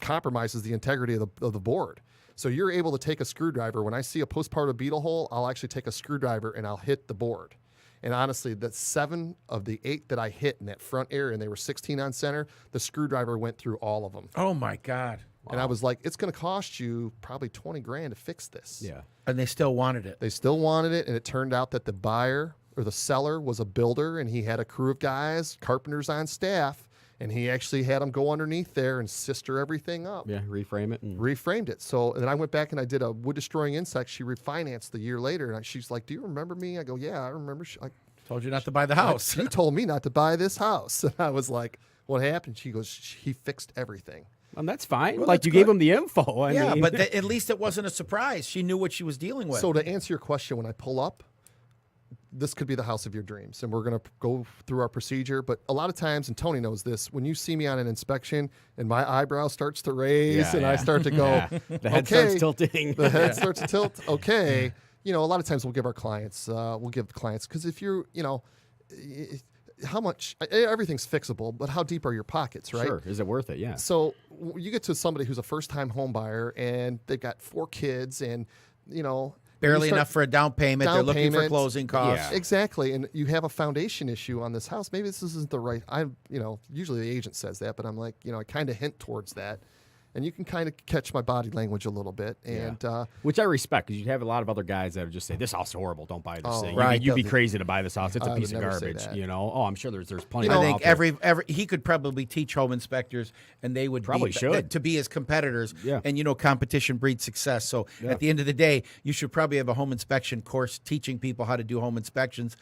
compromises the integrity of the board. So you're able to take a screwdriver. When I see a postpartum beetle hole, I'll actually take a screwdriver and I'll hit the board. And honestly, the 7 of the 8 that I hit in that front area, and they were 16 on center, the screwdriver went through all of them. Oh my God. And I was like, it's going to cost you probably $20,000 to fix this. Yeah. And they still wanted it. They still wanted it, and it turned out that the buyer or the seller was a builder, and he had a crew of guys, carpenters on staff, and he actually had them go underneath there and sister everything up. Yeah, reframe it. And Reframed it. So, and then I went back and I did a wood destroying insect. She refinanced the year later, and she's like, "Do you remember me?" I go, "Yeah, I remember." Told you not to buy the house. She told me not to buy this house, and I was like, "What happened?" She goes, "He fixed everything." and that's fine. Well, like that's you good. gave him the info. I Yeah, mean, but at least it wasn't a surprise. She knew what she was dealing with. So to answer your question, when I pull up, this could be the house of your dreams, and we're going to go through our procedure. But a lot of times, and Tony knows this, when you see me on an inspection and my eyebrow starts to raise Yeah, and I yeah. start to go, Yeah. The head okay, starts tilting. the head starts to tilt. Okay, you know, a lot of times we'll give our clients, because if you're, you know, how much everything's fixable, but how deep are your pockets, right? Sure. Is it worth it? Yeah. So you get to somebody who's a first-time home buyer and they've got 4 kids and, you know, Barely you start- enough for a down payment. They're down looking for payment. closing costs. Yeah. Exactly, and you have a foundation issue on this house. Maybe this isn't the right. Usually the agent says that, but I'm like, I kind of hint towards that, and you can kind of catch my body language a little bit, and Which I respect, because you have a lot of other guys that would just say, "This house is horrible. Don't buy this Oh, thing." right. You'd be Doesn't- crazy to buy this house. It's a I piece would of never say garbage. that. Oh, I'm sure there's plenty. I of think out there. every he could probably teach home inspectors, and they would Probably should. to be as competitors. Yeah. And competition breeds success. So at the end of the day, you should probably have a home inspection course teaching people how to do home inspections.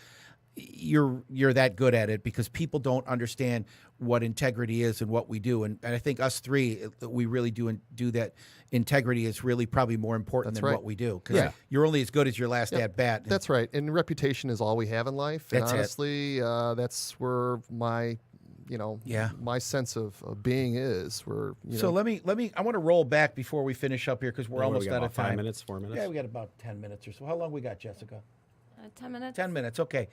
You're that good at it because people don't understand what integrity is and what we do. And I think us three, we really do that. Integrity is really probably more important That's than right. what we do because Yeah. you're only as good as your last at bat. that's right. And reputation is all we have in life. And That's it. honestly, that's where my, Yeah. my sense of being is. Where So let me. I want to roll back before we finish up here because we're What do we almost got, out of about 5 time. minutes, 4 minutes? Yeah, we got about 10 minutes or so. How long we got, Jessica? 10 minutes. 10 minutes. Okay.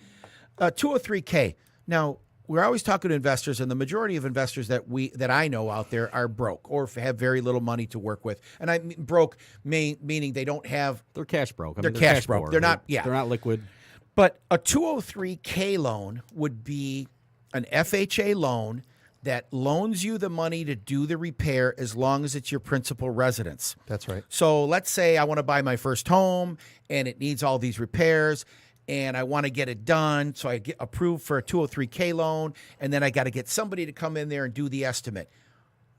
203K. Now, we're always talking to investors, and the majority of investors that I know out there are broke or have very little money to work with. And I mean broke meaning they don't have. They're cash broke. I They're mean, cash broke. poor. They're not- yeah. They're not liquid. But a 203K loan would be an FHA loan that loans you the money to do the repair as long as it's your principal residence. That's right. So let's say I want to buy my first home and it needs all these repairs and I want to get it done. So I get approved for a 203K loan and then I got to get somebody to come in there and do the estimate.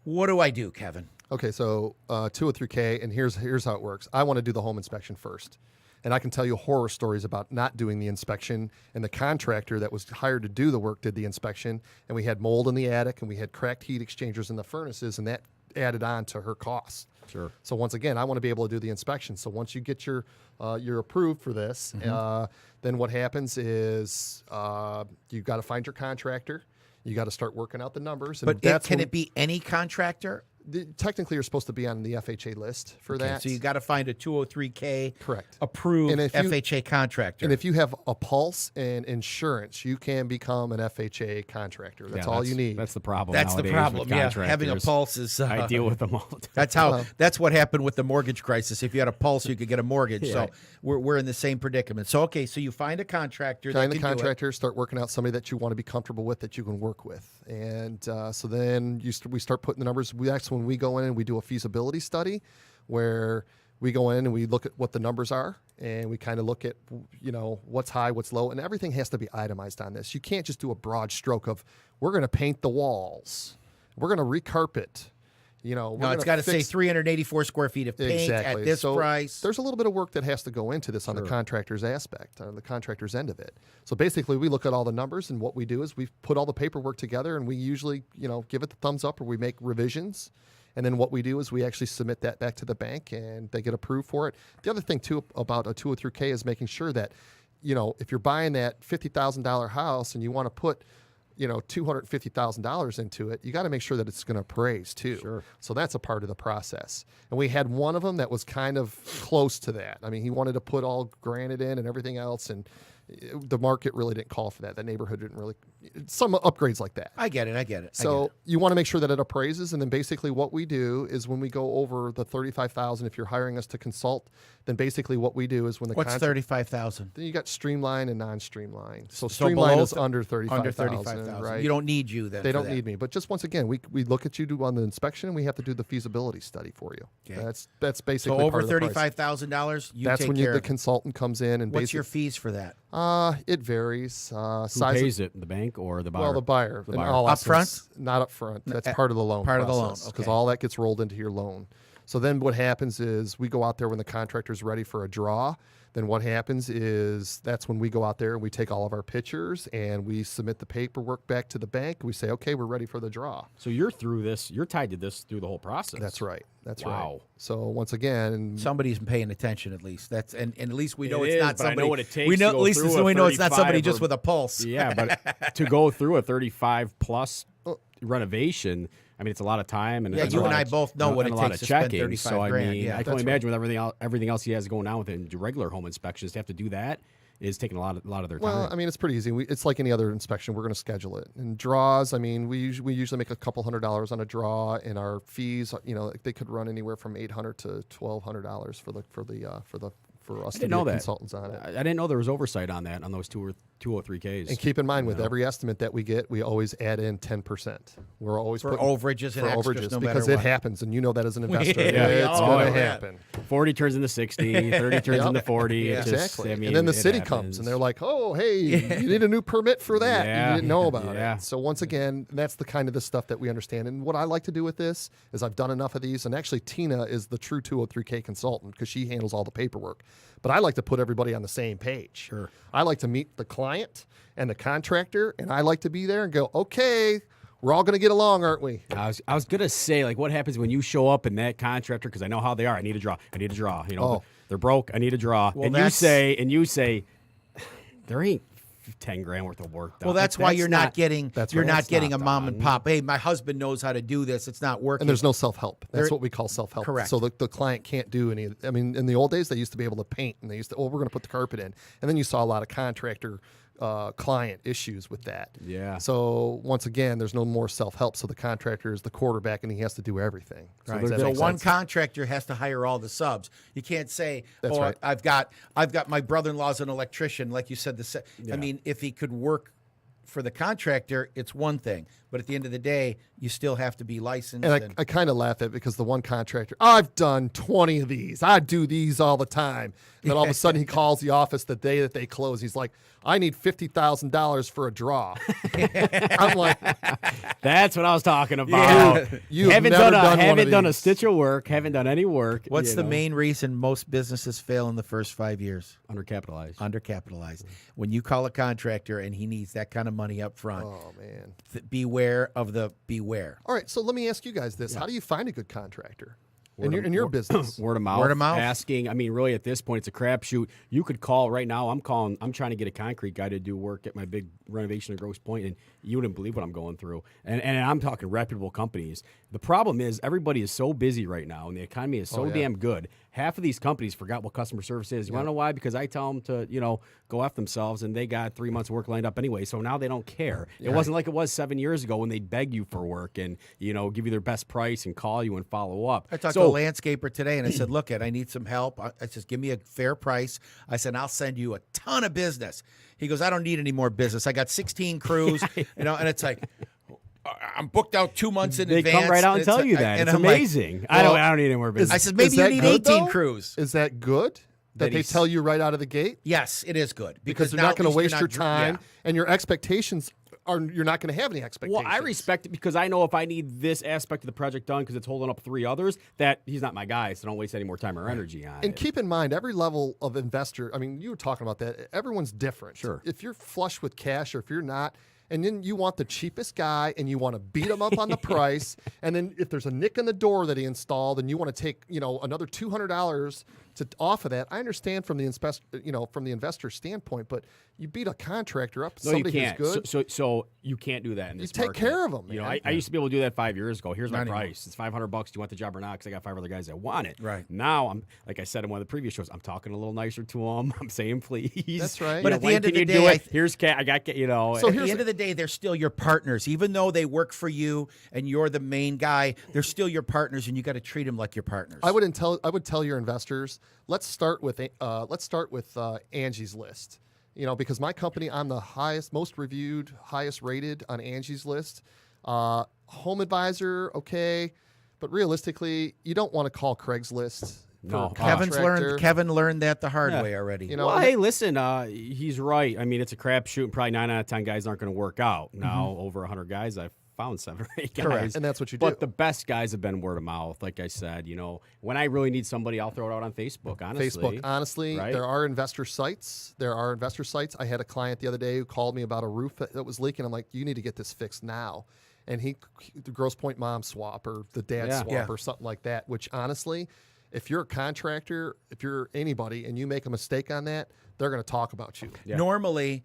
What do I do, Kevin? Okay, so 203K, and here's how it works. I want to do the home inspection first. And I can tell you horror stories about not doing the inspection, and the contractor that was hired to do the work did the inspection, and we had mold in the attic, and we had cracked heat exchangers in the furnaces, and that added on to her costs. Sure. So once again, I want to be able to do the inspection. So once you get you're approved for this, then what happens is you got to find your contractor. You got to start working out the numbers. And But that's can when- it be any contractor? technically you're supposed to be on the FHA list for that. So you got to find a 203K Correct. approved And if you- FHA contractor. And if you have a pulse and insurance, you can become an FHA contractor. That's Yeah, all you need. That's the problem. That's the nowadays problem. with Yeah, having a contractors. pulse is. I deal with them all the time. That's what happened with the mortgage crisis. If you had a pulse, you could get a mortgage. Yeah. So we're in the same predicament. So okay, so you find a contractor. Find that the can do it. contractor, start working out somebody that you want to be comfortable with, that you can work with. And so then we start putting the numbers. That's when we go in and we do a feasibility study where we go in and we look at what the numbers are, and we kind of look at, what's high, what's low, and everything has to be itemized on this. You can't just do a broad stroke of, we're going to paint the walls, we're going to recarpet. No, it's got to say 384 square feet of paint Exactly. at this So price. There's a little bit of work that has to go into this on the contractor's aspect, on the contractor's end of it. So basically, we look at all the numbers, and what we do is we put all the paperwork together, and we usually, give it the thumbs up, or we make revisions, And then what we do is we actually submit that back to the bank, and they get approved for it. The other thing, too, about a 203K is making sure that, if you're buying that $50,000 house and you want to put, $250,000 into it, you got to make sure that it's going to appraise too. Sure. So that's a part of the process. And we had one of them that was kind of close to that. I mean, he wanted to put all granite in and everything else, and the market really didn't call for that. The neighborhood didn't really. Some upgrades like that. I get it. So you want to make sure that it appraises, and then basically what we do is when we go over the $35,000, if you're hiring us to consult, then basically what we do is when the What's $35,000? Then you got streamline and non-streamline. So below streamline is under $35,000, Under $35,000. right? You don't need you then. They for don't that. need me. But just once again, we look at you on the inspection, and we have to do the feasibility study for you. Okay. That's basically So over part of the price. $35,000, you That's take when care the of it. consultant comes in and What's your fees for that? it varies. Who Size pays it? The bank or the buyer? Well, the buyer. The In buyer. all Up essence, front? Not up front. That's part of the loan. Part of the loan, Because okay. all that gets rolled into your loan. So then what happens is we go out there when the contractor's ready for a draw. Then what happens is that's when we go out there and we take all of our pictures and we submit the paperwork back to the bank. We say, okay, we're ready for the draw. So you're through this. You're tied to this through the whole process. That's right. That's right. Wow. So once again, Somebody's paying attention at least. That's and at least we know It it's is, not but I know somebody. what it takes we know to at go least through so a we know it's not somebody 35 just or- with a pulse. Yeah, but to go through a 35 plus renovation, I mean, it's a lot of time and Yeah, it's you a and lot I of- both know what and it a lot takes of to spend checking. 35 So I grand. mean, Yeah, I can that's only imagine with everything else he has going on with it, regular home inspections. To have to do that is taking a lot of their time. well, I mean, it's pretty easy. It's like any other inspection. We're going to schedule it. And draws, I mean, we usually make a couple $100 on a draw, and our fees, they could run anywhere from $800 to $1,200 for us to be know that. consultants on it. I didn't know there was oversight on that on those 203Ks. And keep in mind, with every estimate that we get, we always add in 10%. We're always For putting overages and extras, no matter because it what. happens, and you know that as an investor, Yeah, it's oh, going to yeah. happen. 40 turns into 60, 30 turns into 40. Yeah. It just, Exactly. I mean, and then the it city happens. comes and they're like, oh, hey, you need a new permit for that. Yeah. You didn't know about Yeah. it. So once again, that's the kind of the stuff that we understand. And what I like to do with this is I've done enough of these. And actually, Tina is the true 203K consultant because she handles all the paperwork. But I like to put everybody on the same page. Sure. I like to meet the client and the contractor, and I like to be there and go, okay, we're all going to get along, aren't we? I was gonna say, like, what happens when you show up and that contractor, because I know how they are. I need a draw. Oh. They're broke. I need a draw. Well, and you say, there ain't 10 grand worth of work done. Well, that's why you're not getting that's you're right. not That's getting a not mom done. and pop. Hey, my husband knows how to do this. It's not working. And there's no self-help. That's There- what we call self-help. Correct. So the client can't do any. I mean, in the old days, they used to be able to paint, and they used to, we're going to put the carpet in. And then you saw a lot of contractor client issues with that. Yeah. So once again, there's no more self-help. So the contractor is the quarterback, and he has to do everything. So Right. does that So make one sense? contractor has to hire all the subs. You can't say, That's "Oh, right. I've got my brother-in-law's an electrician," like you said. I mean, if he could work for the contractor, it's one thing. But at the end of the day, you still have to be licensed. And I kind of laugh at it because the one contractor, I've done 20 of these. I do these all the time. And then all of a sudden he calls the office the day that they close. He's like, I need $50,000 for a draw. I'm like, That's what I was talking about. You've haven't never done done one haven't of done a these. stitch of work. Haven't done any work. What's you the know, main reason most businesses fail in the first 5 years? undercapitalized? Undercapitalized. When you call a contractor and he needs that kind of money up front, oh, man. beware of the beware. All right, so let me ask you guys this. How do you find a good contractor in Word of- your business? Word of mouth. Word of mouth. Asking. I mean, really, at this point, it's a crapshoot. You could call right now. I'm trying to get a concrete guy to do work at my big renovation at Grosse Pointe, and you wouldn't believe what I'm going through. And I'm talking reputable companies. The problem is everybody is so busy right now, and the economy is so yeah. damn good. Half of these companies forgot what customer service is. You want to know why? Because I tell them to, go F themselves, and they got 3 months work lined up anyway. So now they don't care. It wasn't like it was 7 years ago when they'd beg you for work and, give you their best price and call you and follow up. I talked to a landscaper today, and I said, look, I need some help. I said, give me a fair price. I said, I'll send you a ton of business. He goes, I don't need any more business. I got 16 crews, and it's like, I'm booked out 2 months in They advance. come right out and It's tell like- you that. and It's I'm like, amazing. well, I don't need any more business. I said, maybe Is you that need good, 18 though? crews. Is that good? That they he's- tell you right out of the gate? Yes, it is good. Because they're now not going at to least waste you're your not time, yeah. and your expectations you're not going to have any expectations. Well, I respect it because I know if I need this aspect of the project done because it's holding up 3 others, that he's not my guy, so don't waste any more time or energy on And it. keep in mind, every level of investor, I mean, you were talking about that. Everyone's different. Sure. If you're flush with cash or if you're not, and then you want the cheapest guy, and you want to beat him up on the price, and then if there's a nick in the door that he installed, and you want to take another $200 off of that. I understand from the investor standpoint, but you beat a contractor up, No, somebody you can't. who's good. So you can't do that in this take market. care of 'em, You know, man. I used to be able to do that 5 years ago. Here's my Not anymore. price. It's $500. Do you want the job or not? Because I got 5 other guys that want it. Right. Now, I'm like I said in one of the previous shows, I'm talking a little nicer to them. I'm saying please. That's right. But You at the when end of can the you day, do I it? Here's I got So At here's the end of the day, they're still your partners. Even though they work for you and you're the main guy, they're still your partners, and you got to treat them like your partners. I would tell your investors, let's start with Angie's List. Because my company, I'm the most reviewed, highest rated on Angie's List. Home Advisor, okay, but realistically, you don't want to call Craigslist. No. for a contractor. Kevin learned that the hard Yeah. way already. Well, hey, listen, he's right. I mean, it's a crapshoot, and probably 9 out of 10 guys aren't going to work out. Now, over 100 guys, I've found 7 or 8 guys. Correct. And that's what you do. But the best guys have been word of mouth. Like I said, when I really need somebody, I'll throw it out on Facebook, honestly. Facebook, honestly, right? there are investor sites. I had a client the other day who called me about a roof that was leaking. I'm like, you need to get this fixed now. And the Grosse Point mom swap or the dad Yeah. swap Yeah. or something like that, which honestly, if you're a contractor, if you're anybody and you make a mistake on that, they're going to talk about you. Yeah. Normally,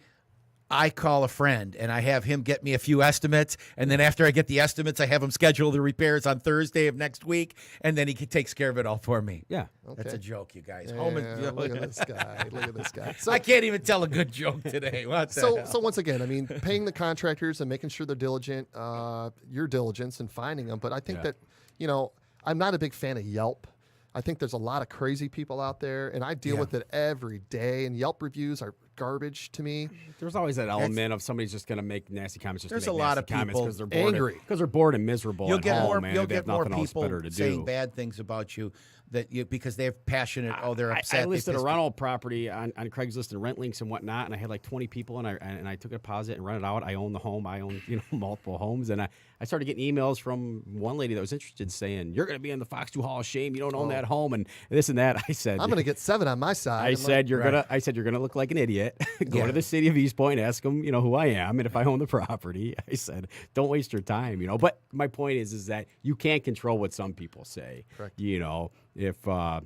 I call a friend and I have him get me a few estimates, and then after I get the estimates, I have him schedule the repairs on Thursday of next week, and then he takes care of it all for me. Yeah. That's Okay. a joke, you guys. Yeah, Home and- look at this guy. Look at this guy. So, I can't even tell a good joke today. What the hell? so once again, I mean, paying the contractors and making sure they're diligent, your diligence in finding them. But I think Yeah. that, I'm not a big fan of Yelp. I think there's a lot of crazy people out there, and I deal Yeah. with it every day. And Yelp reviews are garbage to me. There's always that element of somebody's just going to make nasty comments. Just There's to make a lot nasty of comments people because they're bored angry. because they're bored and miserable. You'll at get home, more. man. You'll They have get more nothing else better people to saying do. bad things about you because they're passionate. They're upset. I they listed a pissed- rental property on Craigslist and rent links and whatnot, and I had like 20 people, and I took a deposit and rented out. I own the home. I own multiple homes, and I started getting emails from one lady that was interested, saying, "You're going to be in the Fox 2 Hall of Shame. You don't own that home," and this and that. I said, I'm going to get 7 on my side. I I'm said like, you're Right. gonna. I said you're gonna look like an idiot. Go Yeah. to the city of East Point, ask them, who I am, and if I own the property. I said, don't waste your time, But my point is that you can't control what some people say. Correct. If out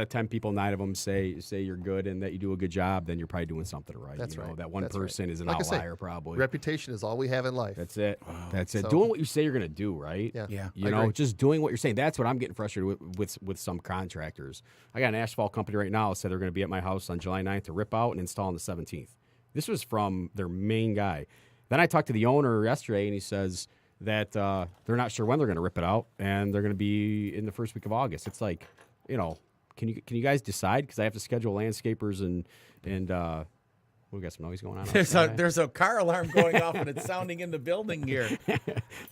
of 10 people, 9 of them say you're good and that you do a good job, then you're probably doing something right. That's right. That one That's right. person is an Like I say, outlier, probably. reputation is all we have in life. That's it. That's it. So- Doing what you say you're gonna do, right? Yeah. Yeah. You I know, agree. just doing what you're saying. That's what I'm getting frustrated with some contractors. I got an asphalt company right now that said they're going to be at my house on July 9th to rip out and install on the 17th. This was from their main guy. Then I talked to the owner yesterday, and he says that they're not sure when they're going to rip it out, and they're going to be in the first week of August. It's like, can you guys decide? Because I have to schedule landscapers and we got some noise going on. There's a car alarm going off, and it's sounding in the building here. I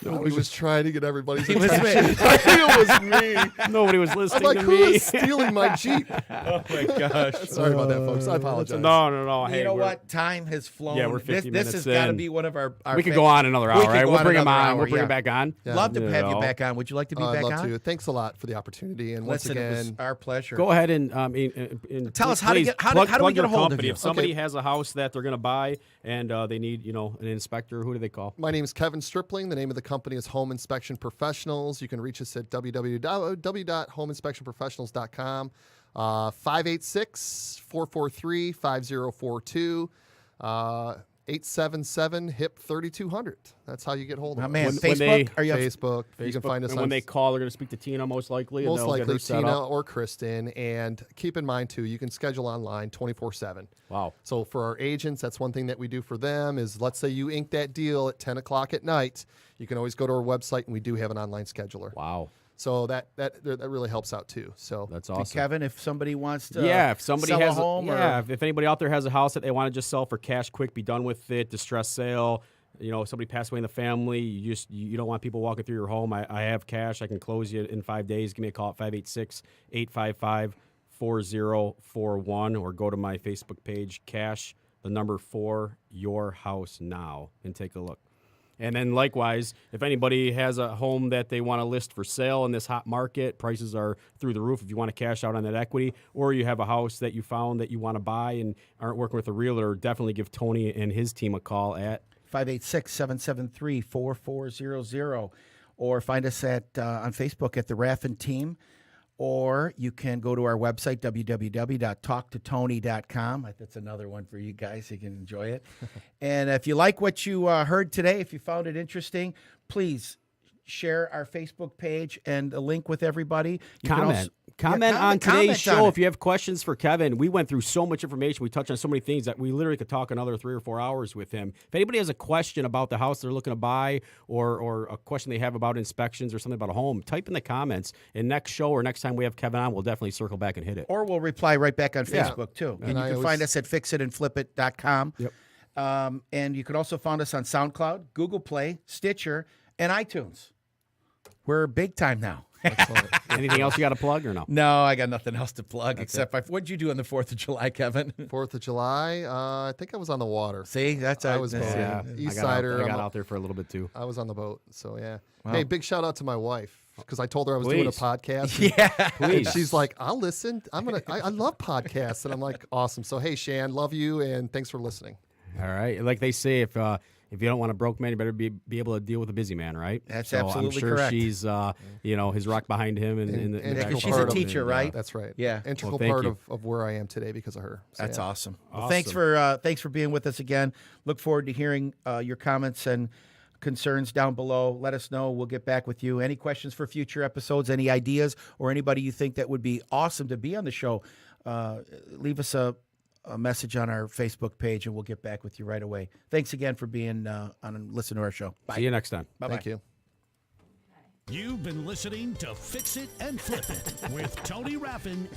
was just trying to get everybody's It was attention. me. I knew it was me. Nobody was I'm listening like, to who me. is stealing my Jeep? Oh my gosh! Sorry about that, folks. I apologize. No. You Hey, know we're- what? Time has flown. Yeah, we're 50 this minutes has got to in. be one of our We could go on another hour, We could right? go We'll on bring him another on. hour, We'll bring yeah. him back on. Love to have you know. back on. Would you like to be I'd back love on? to. Thanks a lot for the opportunity. And once Listen, it was again, our pleasure. Go ahead and Tell us how to please get- how do- plug, how do we plug get your a hold of company. you? If somebody Okay. has a house that they're going to buy and they need, an inspector, who do they call? my name is Kevin Stripling. The name of the company is Home Inspection Professionals. You can reach us at www.homeinspectionprofessionals.com. 586-443-5042. 877-HIP-3200. That's how you get hold of My us. man, When Facebook. they- Are you? Facebook. You can find us and on when they call, they're going to speak to Tina, most likely. and most they'll get likely her set Tina up. or Kristen. And keep in mind, too, you can schedule online 24/7. Wow. So for our agents, that's one thing that we do for them is, let's say you ink that deal at 10 o'clock at night. You can always go to our website, and we do have an online scheduler. Wow. So that really helps out, too. So That's To awesome. Kevin, if somebody wants to, If somebody sell has a home, if anybody out there has a house that they want to just sell for cash, quick, be done with it, distress sale. Somebody passed away in the family. You don't want people walking through your home. I have cash. I can close you in 5 days. Give me a call at 586-855-4041 or go to my Facebook page, Cash, the number 4, Your House Now, and take a look. And then likewise, if anybody has a home that they want to list for sale in this hot market, prices are through the roof if you want to cash out on that equity, or you have a house that you found that you want to buy and aren't working with a realtor, definitely give Tony and his team a call at 586-773-4400. Or find us at on Facebook at The Raffin Team. Or you can go to our website, www.talktotony.com. That's another one for you guys. You can enjoy it. And if you like what you heard today, if you found it interesting, please share our Facebook page and a link with everybody. You can Comment. also- Comment Yeah, on today's comment on show it. if you have questions for Kevin. We went through so much information. We touched on so many things that we literally could talk another 3 or 4 hours with him. If anybody has a question about the house they're looking to buy or a question they have about inspections or something about a home, type in the comments. And next show or next time we have Kevin on, we'll definitely circle back and hit it. Or we'll reply right back on Yeah. Facebook, too. And And you I can always- find us at fixitandflipit.com. Yep. And you can also find us on SoundCloud, Google Play, Stitcher, and iTunes. We're big time now. Excellent. Anything else you got to plug or no? No, I got nothing else to plug except what'd you do on the 4th of July, Kevin? 4th of July, I think I was on the water. See, that's I was that's- boating. Yeah, East I got, Sider, out, I I'm got a- out there for a little bit too. I was on the boat, so yeah. Hey, big shout out to my wife because I told her I was doing a Please. podcast. Yeah. And Please. she's like, I'll listen. I love podcasts, and I'm like, awesome. So hey, Shan, love you, and thanks for listening. All right. Like they say, if you don't want a broke man, you better be able to deal with a busy man, right? That's so absolutely I'm sure correct. she's, his rock behind him in the and back because she's a part of- teacher, right? That's right. Yeah. Integral Well, thank part you. of where I am today because of her. So, That's yeah. awesome. Well, Awesome. thanks for being with us again. Look forward to hearing your comments and concerns down below. Let us know. We'll get back with you. Any questions for future episodes, any ideas, or anybody you think that would be awesome to be on the show, leave us a message on our Facebook page, and we'll get back with you right away. Thanks again for being on and listening to our show. Bye. See you next time. Bye-bye. Thank you. You've been listening to Fix It and Flip It with Tony Raffin.